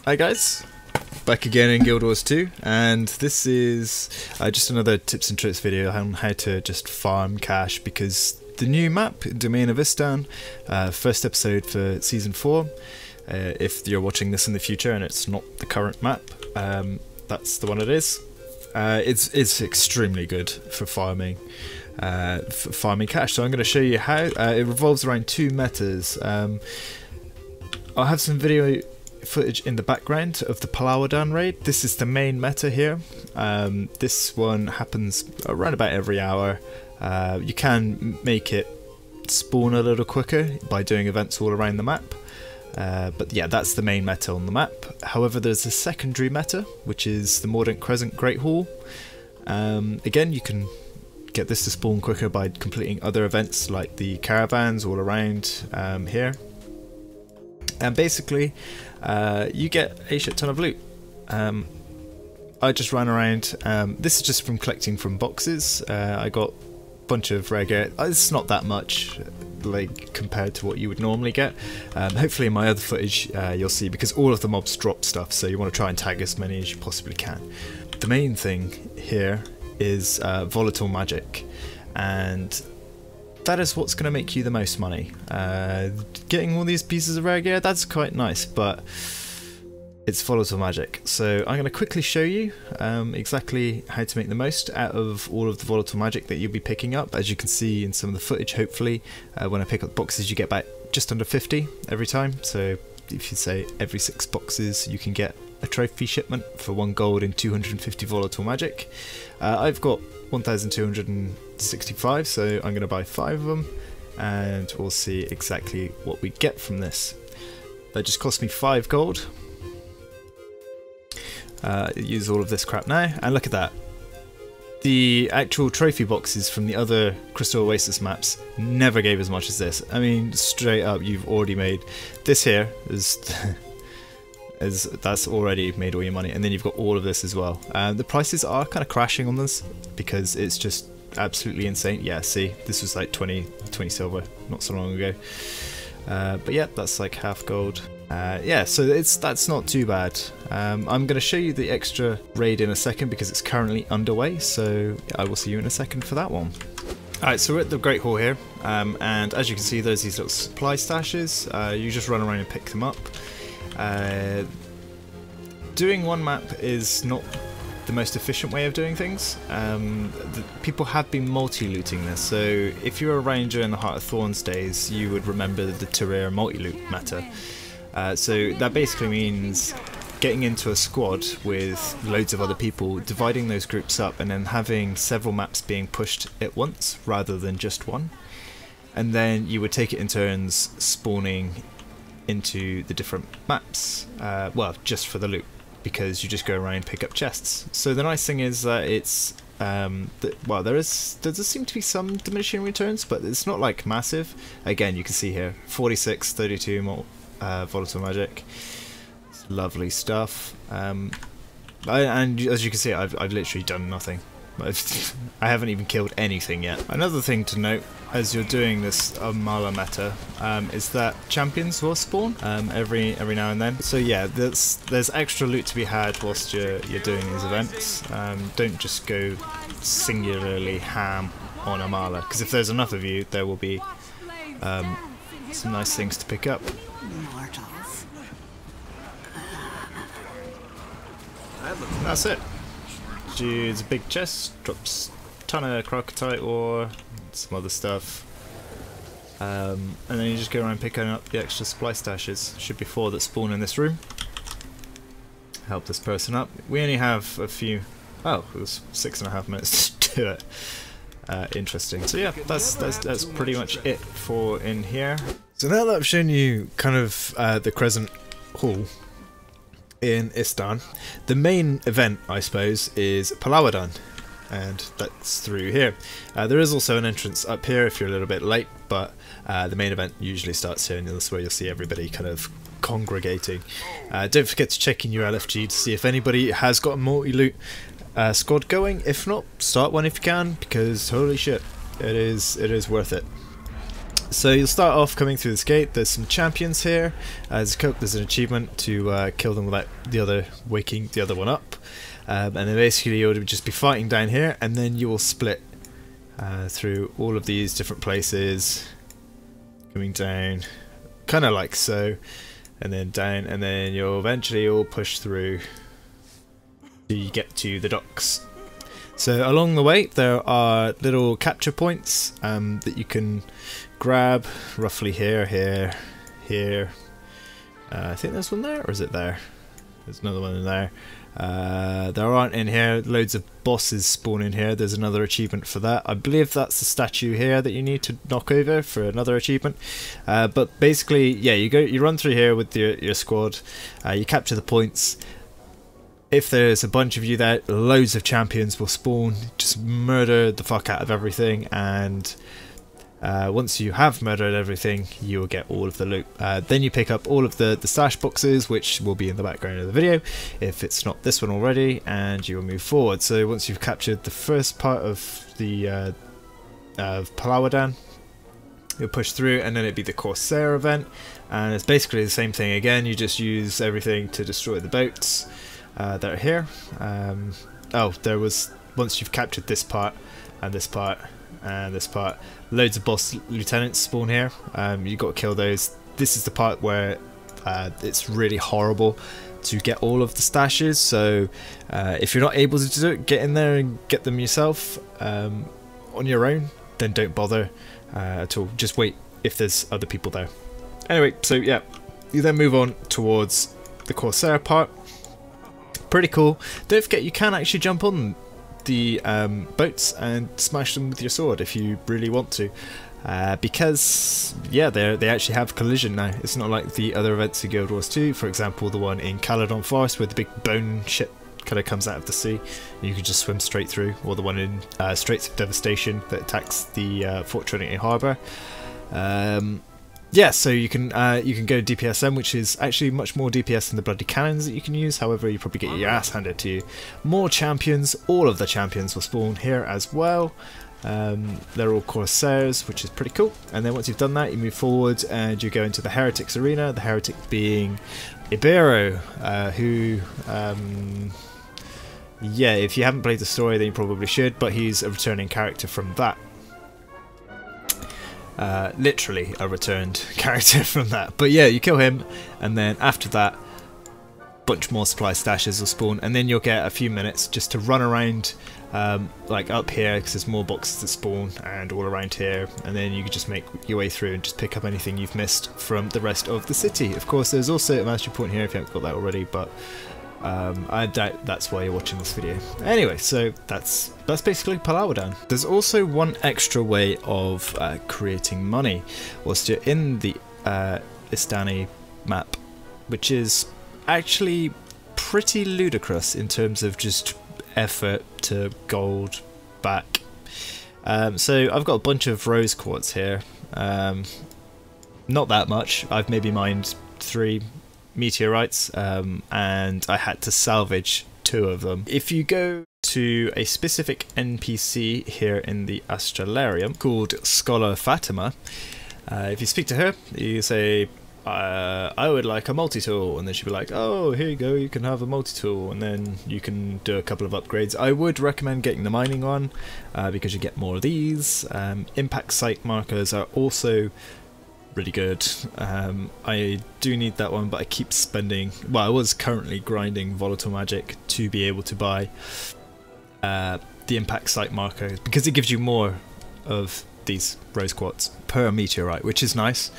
Hi guys, back again in Guild Wars 2, and this is just another tips and tricks video on how to just farm cash, because the new map, Domain of Istan, first episode for Season 4, if you're watching this in the future and it's not the current map, that's the one it is. It's extremely good for farming cash, so I'm going to show you how. It revolves around two metas. I'll have some video footage in the background of the Palawadan raid. This is the main meta here. This one happens around about every hour. You can make it spawn a little quicker by doing events all around the map. But yeah, that's the main meta on the map. However, there's a secondary meta, which is the Mordant Crescent Great Hall. Again, you can get this to spawn quicker by completing other events like the caravans all around here. And basically, you get a shit ton of loot. I just ran around. This is just from collecting from boxes. I got a bunch of rare gear. It's not that much, like compared to what you would normally get. Hopefully in my other footage you'll see, because all of the mobs drop stuff, so you want to try and tag as many as you possibly can. The main thing here is volatile magic, and that is what's going to make you the most money. Getting all these pieces of rare gear, that's quite nice, but it's volatile magic. So I'm going to quickly show you exactly how to make the most out of all of the volatile magic that you'll be picking up. As you can see in some of the footage, hopefully, when I pick up boxes you get back just under 50 every time. So if you say every 6 boxes you can get a trophy shipment for 1 gold and 250 volatile magic. I've got 1265, so I'm going to buy 5 of them, and we'll see exactly what we get from this. That just cost me 5 gold. Use all of this crap now, and look at that. The actual trophy boxes from the other Crystal Oasis maps never gave as much as this. I mean, straight up, you've already made this here is that's already made all your money, and then you've got all of this as well. The prices are kind of crashing on this because it's just absolutely insane. Yeah, see, this was like 20 silver not so long ago. But yeah, that's like half gold. Yeah, so that's not too bad. I'm going to show you the extra raid in a second because it's currently underway, so I will see you in a second for that one. Alright, so we're at the Great Hall here, and as you can see there's these little supply stashes. You just run around and pick them up. Doing one map is not the most efficient way of doing things. People have been multi-looting this, so if you're a ranger in the Heart of Thorns days, you would remember the Terraria multi-loot meta. So that basically means getting into a squad with loads of other people, dividing those groups up, and then having several maps being pushed at once rather than just one. And then you would take it in turns spawning into the different maps, well, just for the loot, because you just go around and pick up chests. So the nice thing is that it's well, there does seem to be some diminishing returns, but it's not like massive. Again, you can see here 46, 32 more volatile magic. It's lovely stuff. And as you can see, I've literally done nothing. I haven't even killed anything yet. Another thing to note as you're doing this Mala meta is that champions will spawn every now and then. So yeah, there's extra loot to be had whilst you're doing these events. Don't just go singularly ham on a Mala, because if there's enough of you, there will be some nice things to pick up. That's it. It's a big chest, drops a ton of crocodile ore, some other stuff, and then you just go around picking up the extra supply stashes. Should be 4 that spawn in this room. Help this person up. We only have a few. Oh, it was 6.5 minutes to do it. Interesting. So yeah, that's pretty much it for in here. So now that I've shown you kind of the Crescent Hall in Istan, the main event, I suppose, is Palawadan, and that's through here. There is also an entrance up here if you're a little bit late, but the main event usually starts here, and that's where you'll see everybody kind of congregating. Don't forget to check in your LFG to see if anybody has got a multi-loot squad going. If not, start one if you can, because holy shit, it is worth it. So you'll start off coming through this gate. There's some champions here. There's an achievement to kill them without the other waking the other one up. And then basically you'll just be fighting down here, and then you will split through all of these different places, coming down kind of like so, and then down, and then you'll eventually all push through till you get to the docks. So along the way there are little capture points that you can grab, roughly here, here. I think there's one there, or is it there? There's another one in there. There aren't in here. Loads of bosses spawn in here. There's another achievement for that. I believe that's the statue here that you need to knock over for another achievement. But basically, yeah, you run through here with your squad. You capture the points. If there's a bunch of you there, loads of champions will spawn. Just murder the fuck out of everything, and once you have murdered everything, you will get all of the loot. Then you pick up all of the stash boxes, which will be in the background of the video if it's not this one already, and you will move forward. So once you've captured the first part of the of Palawadan, you'll push through, and then it'd be the Corsair event, and it's basically the same thing again. You just use everything to destroy the boats that are here. Once you've captured this part and this part and this part, loads of boss lieutenants spawn here. You've got to kill those. This is the part where it's really horrible to get all of the stashes, so if you're not able to do it, get in there and get them yourself on your own, then don't bother at all. Just wait if there's other people there. Anyway, so yeah, you then move on towards the Corsair part. Pretty cool. Don't forget, you can actually jump on the boats and smash them with your sword if you really want to, because yeah, they actually have collision now. It's not like the other events in Guild Wars 2, for example the one in Caledon Forest where the big bone ship kind of comes out of the sea and you can just swim straight through, or the one in Straits of Devastation that attacks the Fort Trinity Harbour. Yeah, so you can go DPSM, which is actually much more DPS than the bloody cannons that you can use. However, you probably get your ass handed to you. More champions. All of the champions will spawn here as well. They're all Corsairs, which is pretty cool. And then once you've done that, you move forward and you go into the Heretics arena. The Heretic being Ibero, who yeah, if you haven't played the story, then you probably should, but he's a returning character from that. Literally a returned character from that. But yeah, you kill him, and then after that, bunch more supply stashes will spawn, and then you'll get a few minutes just to run around, like up here, because there's more boxes that spawn, and all around here, and then you can just make your way through and just pick up anything you've missed from the rest of the city. Of course, there's also a mastery point here if you haven't got that already, but I doubt that's why you're watching this video. Anyway, so that's basically Palawadan. There's also one extra way of creating money whilst you're in the Istani map, which is actually pretty ludicrous in terms of just effort to gold back. So I've got a bunch of rose quartz here. Not that much. I've maybe mined 3 meteorites, and I had to salvage 2 of them. If you go to a specific NPC here in the Astralarium called Scholar Fatima, if you speak to her, you say, I would like a multi-tool, and then she'll be like, oh, here you go, you can have a multi-tool, and then you can do a couple of upgrades. I would recommend getting the mining one, because you get more of these. Impact site markers are also really good. I do need that one, but I keep spending, well, I was currently grinding volatile magic to be able to buy the impact site marker, because it gives you more of these rose quartz per meteorite, which is nice.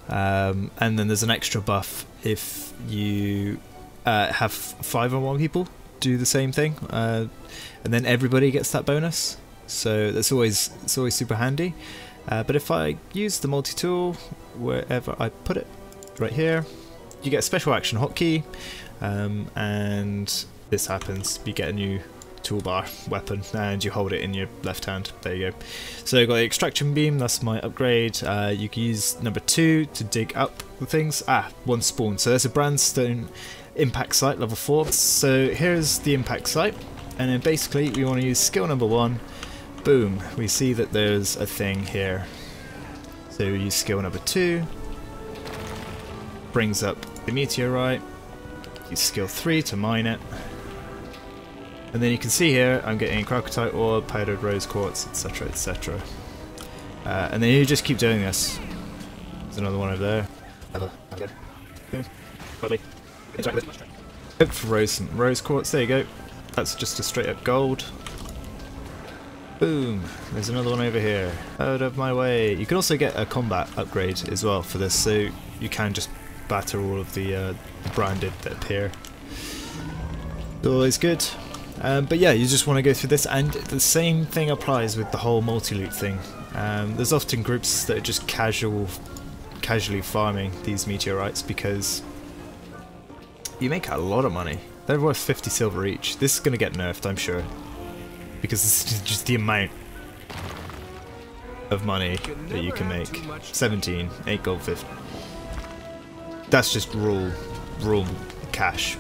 And then there's an extra buff if you have 5 or more people do the same thing, and then everybody gets that bonus, so it's always super handy. But if I use the multi-tool wherever I put it, right here, you get a special action hotkey, and this happens. You get a new toolbar weapon, and you hold it in your left hand. There you go. So I've got the extraction beam, that's my upgrade. You can use number 2 to dig up the things. 1 spawn. So there's a Brandstone impact site, level 4. So here's the impact site, and then basically we want to use skill number 1. Boom, we see that there's a thing here. So you use skill number 2, brings up the meteorite, use skill 3 to mine it, and then you can see here I'm getting crocodile ore, powdered rose quartz, etc, etc. And then you just keep doing this. There's another one over there. Look for rose quartz, there you go. That's just a straight up gold. Boom! There's another one over here. Out of my way. You can also get a combat upgrade as well for this, so you can just batter all of the branded that appear. It's always good. But yeah, you just want to go through this, and the same thing applies with the whole multi-loot thing. There's often groups that are just casually farming these meteorites because you make a lot of money. They're worth 50 silver each. This is going to get nerfed, I'm sure, because this is just the amount of money that you can make. 17, 8 gold, 50. That's just raw cash.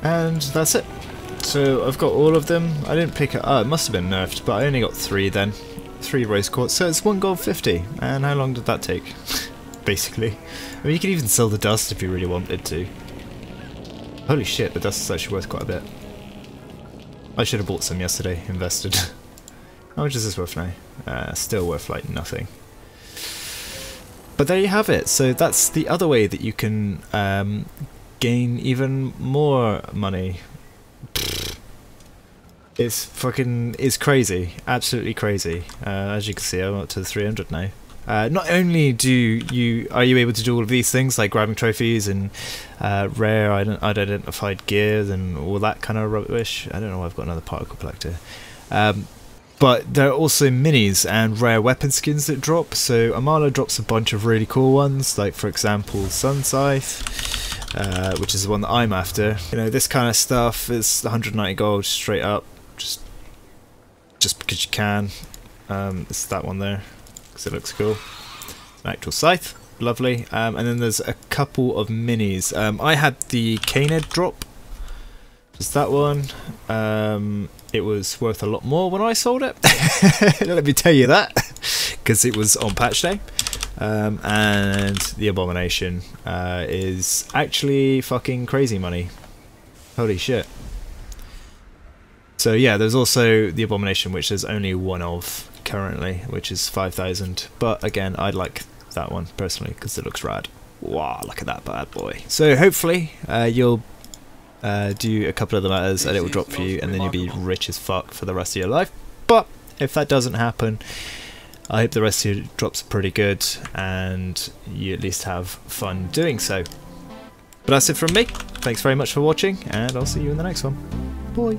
And that's it. So I've got all of them. I didn't pick it up. It must have been nerfed, but I only got 3 then. 3 rose quartz, so it's 1 gold 50. And how long did that take? Basically. I mean, you could even sell the dust if you really wanted to. Holy shit, the dust is actually worth quite a bit. I should have bought some yesterday, invested. How much is this worth now? Still worth like nothing. But there you have it. So that's the other way that you can gain even more money. It's crazy, absolutely crazy. As you can see, I'm up to 300 now. Not only are you able to do all of these things like grabbing trophies and rare unidentified gear and all that kind of rubbish. I don't know why I've got another particle collector. But there are also minis and rare weapon skins that drop. So Amala drops a bunch of really cool ones, like for example Sun Scythe, which is the one that I'm after. You know, this kind of stuff is 190 gold straight up, just because you can. It's that one there, because it looks cool. It's an actual scythe, lovely. And then there's a couple of minis. I had the Canid drop. Just that one. It was worth a lot more when I sold it. Let me tell you that, because it was on patch day. And the Abomination is actually fucking crazy money. Holy shit. So yeah, there's also the Abomination, which there's only one of currently, which is 5,000. But again, I'd like that one personally because it looks rad. Wow, look at that bad boy. So hopefully you'll do a couple of the matters and it will drop for you, and then you'll be rich as fuck for the rest of your life. But if that doesn't happen, I hope the rest of your drops are pretty good and you at least have fun doing so. But that's it from me. Thanks very much for watching, and I'll see you in the next one. Bye.